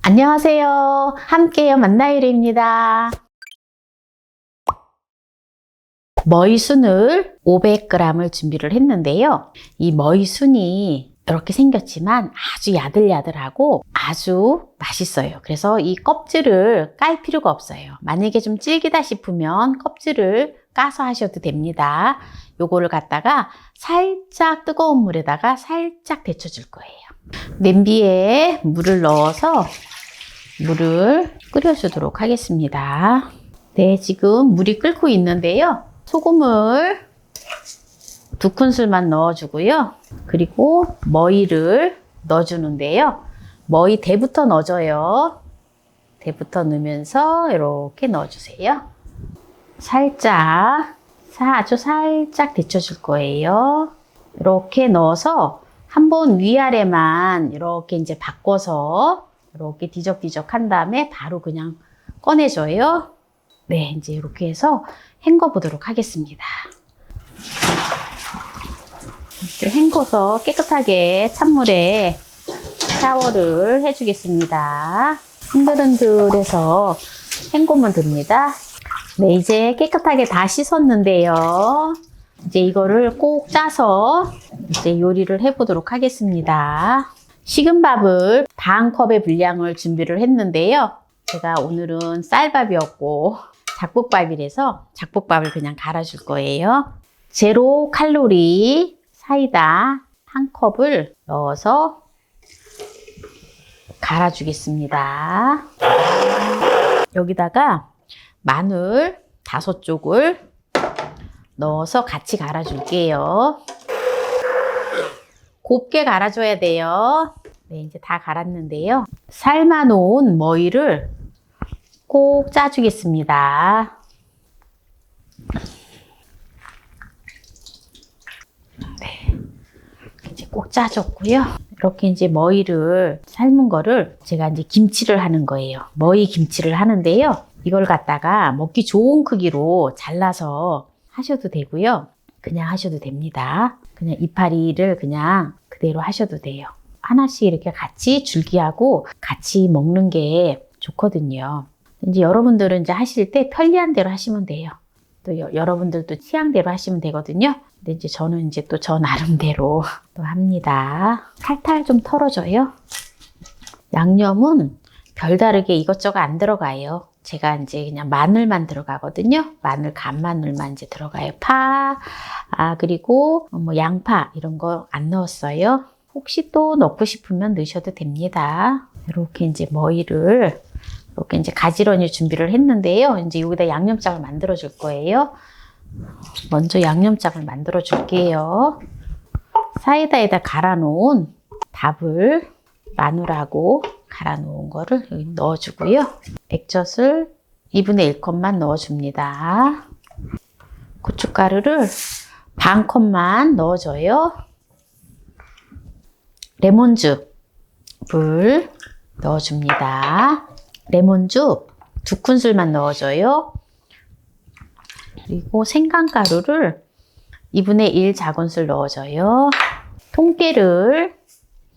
안녕하세요. 함께요 만나요리입니다. 머위순을 500g을 준비를 했는데요. 이 머위순이 이렇게 생겼지만 아주 야들야들하고 아주 맛있어요. 그래서 이 껍질을 깔 필요가 없어요. 만약에 좀 질기다 싶으면 껍질을 까서 하셔도 됩니다. 요거를 갖다가 살짝 뜨거운 물에다가 살짝 데쳐줄 거예요. 냄비에 물을 넣어서 물을 끓여주도록 하겠습니다. 네, 지금 물이 끓고 있는데요. 소금을 2큰술만 넣어주고요. 그리고 머위를 넣어주는데요. 머위 대부터 넣어줘요. 대부터 넣으면서 이렇게 넣어주세요. 아주 살짝 데쳐줄 거예요. 이렇게 넣어서 한번 위아래만 이렇게 이제 바꿔서 이렇게 뒤적뒤적 한 다음에 바로 그냥 꺼내줘요. 네, 이제 이렇게 해서 헹궈 보도록 하겠습니다. 이제 헹궈서 깨끗하게 찬물에 샤워를 해주겠습니다. 흔들흔들해서 헹구면 됩니다. 네, 이제 깨끗하게 다 씻었는데요. 이제 이거를 꼭 짜서 이제 요리를 해보도록 하겠습니다. 식은 밥을 반 컵의 분량을 준비를 했는데요. 제가 오늘은 쌀밥이었고 잡곡밥이라서 잡곡밥을 그냥 갈아줄 거예요. 제로 칼로리 사이다 1컵을 넣어서 갈아주겠습니다. 여기다가 마늘 5쪽을 넣어서 같이 갈아줄게요. 곱게 갈아줘야 돼요. 네, 이제 다 갈았는데요. 삶아놓은 머위를 꼭 짜주겠습니다. 네, 이제 꼭 짜줬고요. 이렇게 이제 머위를 삶은 거를 제가 이제 김치를 하는 거예요. 머위 김치를 하는데요. 이걸 갖다가 먹기 좋은 크기로 잘라서 하셔도 되고요. 그냥 하셔도 됩니다. 그냥 이파리를 그냥 그대로 하셔도 돼요. 하나씩 이렇게 같이 줄기하고 같이 먹는 게 좋거든요. 이제 여러분들은 이제 하실 때 편리한 대로 하시면 돼요. 또 여러분들도 취향대로 하시면 되거든요. 근데 이제 저는 이제 또 저 나름대로 또 합니다. 탈탈 좀 털어줘요. 양념은 별다르게 이것저것 안 들어가요. 제가 이제 그냥 마늘만 들어가거든요. 마늘, 간마늘만 이제 들어가요. 그리고 뭐 양파 이런 거 안 넣었어요. 혹시 또 넣고 싶으면 넣으셔도 됩니다. 이렇게 이제 머위를 이렇게 이제 가지런히 준비를 했는데요. 이제 여기다 양념장을 만들어 줄 거예요. 먼저 양념장을 만들어 줄게요. 사이다에다 갈아 놓은 밥을 마늘하고 갈아 놓은 거를 여기 넣어 주고요. 액젓을 2분의 1컵만 넣어 줍니다. 고춧가루를 반 컵만 넣어 줘요. 레몬즙을 넣어 줍니다. 레몬즙 2큰술만 넣어 줘요. 그리고 생강가루를 2분의 1 작은술 넣어 줘요. 통깨를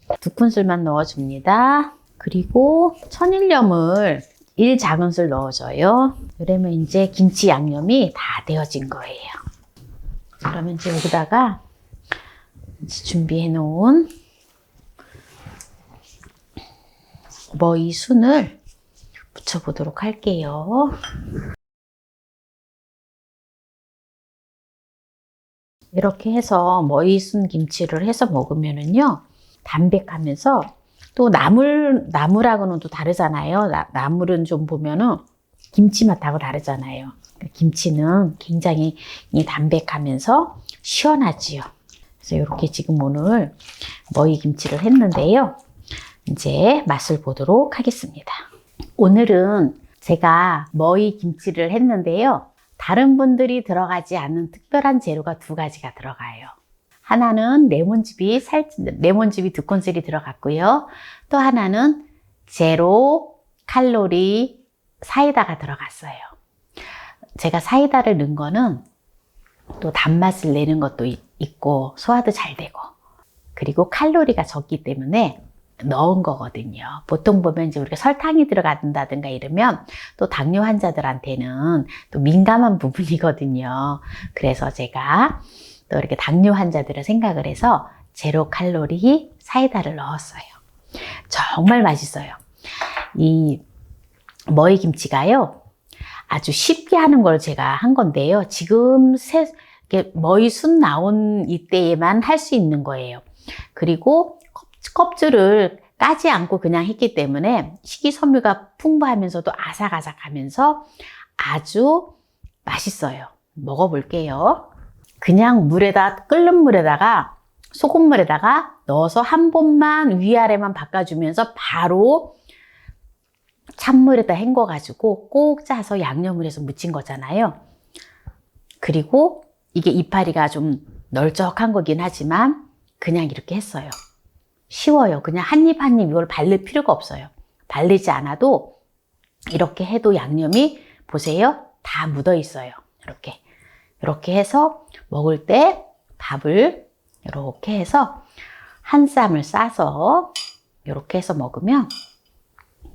2큰술만 넣어 줍니다. 그리고 천일염을 1 작은술 넣어줘요. 그러면 이제 김치 양념이 다 되어진 거예요. 그러면 이제 여기다가 이제 준비해 놓은 머위순을 묻혀보도록 할게요. 이렇게 해서 머위순 김치를 해서 먹으면은요, 담백하면서 또 나물하고는 또 다르잖아요. 나물은 좀 보면은 김치 맛하고 다르잖아요. 김치는 굉장히 담백하면서 시원하지요. 그래서 이렇게 지금 오늘 머위 김치를 했는데요. 이제 맛을 보도록 하겠습니다. 오늘은 제가 머위 김치를 했는데요. 다른 분들이 들어가지 않는 특별한 재료가 2가지가 들어가요. 하나는 레몬즙이 2큰술이 들어갔고요. 또 하나는 제로 칼로리 사이다가 들어갔어요. 제가 사이다를 넣은 거는 또 단맛을 내는 것도 있고 소화도 잘 되고 그리고 칼로리가 적기 때문에 넣은 거거든요. 보통 보면 이제 우리가 설탕이 들어간다든가 이러면 또 당뇨 환자들한테는 또 민감한 부분이거든요. 그래서 제가 또 이렇게 당뇨 환자들을 생각을 해서 제로 칼로리 사이다를 넣었어요. 정말 맛있어요. 이 머위 김치가요, 아주 쉽게 하는 걸 제가 한 건데요. 지금 머위 순 나온 이때에만 할 수 있는 거예요. 그리고 껍질을 까지 않고 그냥 했기 때문에 식이섬유가 풍부하면서도 아삭아삭하면서 아주 맛있어요. 먹어볼게요. 그냥 끓는 물에다가 소금물에다가 넣어서 한 번만 위아래만 바꿔주면서 바로 찬물에다 헹궈가지고 꼭 짜서 양념을 해서 무친 거잖아요. 그리고 이게 이파리가 좀 널쩍한 거긴 하지만 그냥 이렇게 했어요. 쉬워요. 그냥 한 입 한 입 이걸 바를 필요가 없어요. 바르지 않아도 이렇게 해도 양념이 보세요. 다 묻어 있어요. 이렇게 해서 먹을 때 밥을 이렇게 해서 한 쌈을 싸서 이렇게 해서 먹으면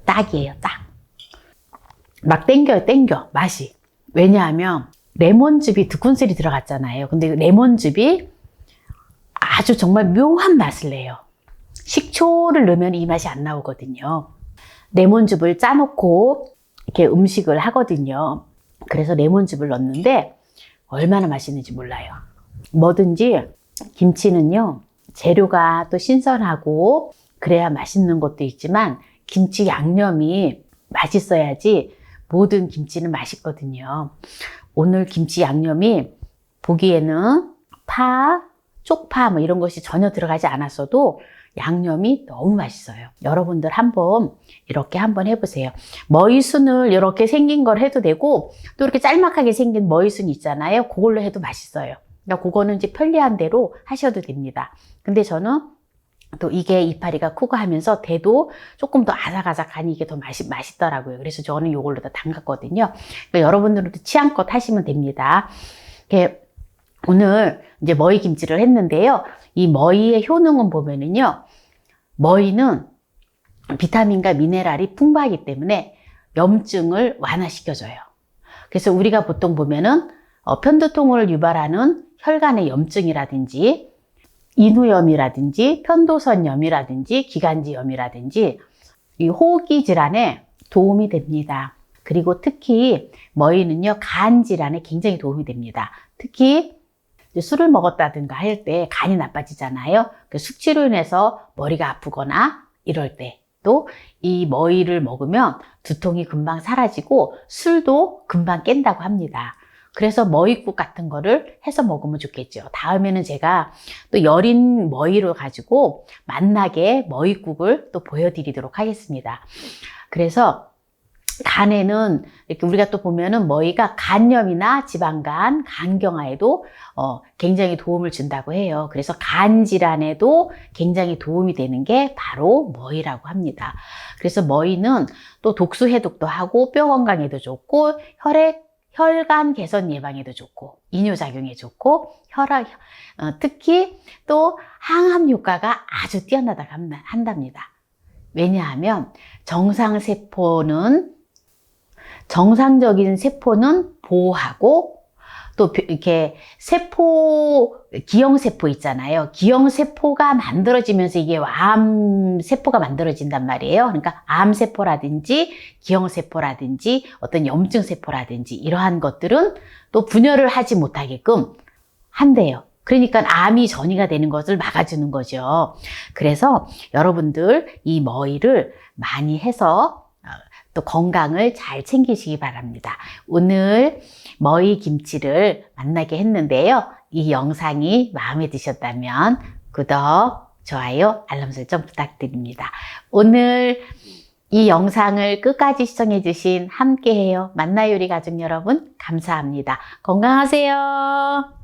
딱이에요. 딱. 막 땡겨 맛이. 왜냐하면 레몬즙이 2큰술이 들어갔잖아요. 근데 레몬즙이 아주 정말 묘한 맛을 내요. 식초를 넣으면 이 맛이 안 나오거든요. 레몬즙을 짜놓고 이렇게 음식을 하거든요. 그래서 레몬즙을 넣는데 얼마나 맛있는지 몰라요. 뭐든지 김치는요, 재료가 또 신선하고 그래야 맛있는 것도 있지만 김치 양념이 맛있어야지 모든 김치는 맛있거든요. 오늘 김치 양념이 보기에는 파, 쪽파 뭐 이런 것이 전혀 들어가지 않았어도 양념이 너무 맛있어요. 여러분들 한번 이렇게 한번 해보세요. 머위순을 이렇게 생긴 걸 해도 되고 또 이렇게 짤막하게 생긴 머위순 있잖아요. 그걸로 해도 맛있어요. 그러니까 그거는 이제 편리한 대로 하셔도 됩니다. 근데 저는 또 이게 이파리가 크고 하면서 대도 조금 더 아삭아삭하니 이게 더 맛있더라고요. 그래서 저는 이걸로 다 담갔거든요. 그러니까 여러분들도 취향껏 하시면 됩니다. 오늘 이제 머위 김치를 했는데요. 이 머위의 효능은 보면은요, 머위는 비타민과 미네랄이 풍부하기 때문에 염증을 완화시켜줘요. 그래서 우리가 보통 보면은 편두통을 유발하는 혈관의 염증이라든지 인후염이라든지 편도선염이라든지 기관지염이라든지 이 호흡기 질환에 도움이 됩니다. 그리고 특히 머위는요, 간 질환에 굉장히 도움이 됩니다. 특히 술을 먹었다든가 할 때 간이 나빠지잖아요. 그 숙취로 인해서 머리가 아프거나 이럴 때 또 이 머위를 먹으면 두통이 금방 사라지고 술도 금방 깬다고 합니다. 그래서 머위국 같은 거를 해서 먹으면 좋겠죠. 다음에는 제가 또 여린 머위를 가지고 맛나게 머위국을 또 보여드리도록 하겠습니다. 그래서 간에는 이렇게 우리가 또 보면은 머위가 간염이나 지방간, 간경화에도 굉장히 도움을 준다고 해요. 그래서 간 질환에도 굉장히 도움이 되는 게 바로 머위라고 합니다. 그래서 머위는 또 독소 해독도 하고 뼈 건강에도 좋고 혈관 개선 예방에도 좋고 이뇨작용에 좋고 특히 또 항암 효과가 아주 뛰어나다고 한답니다. 왜냐하면 정상적인 세포는 보호하고 또 이렇게 기형세포 있잖아요. 기형세포가 만들어지면서 이게 암세포가 만들어진단 말이에요. 그러니까 암세포라든지 기형세포라든지 어떤 염증세포라든지 이러한 것들은 또 분열을 하지 못하게끔 한대요. 그러니까 암이 전이가 되는 것을 막아주는 거죠. 그래서 여러분들 이 머위를 많이 해서 또 건강을 잘 챙기시기 바랍니다. 오늘 머위 김치를 만나게 했는데요. 이 영상이 마음에 드셨다면 구독, 좋아요, 알람 설정 부탁드립니다. 오늘 이 영상을 끝까지 시청해주신 함께해요 만나요리 가족 여러분 감사합니다. 건강하세요.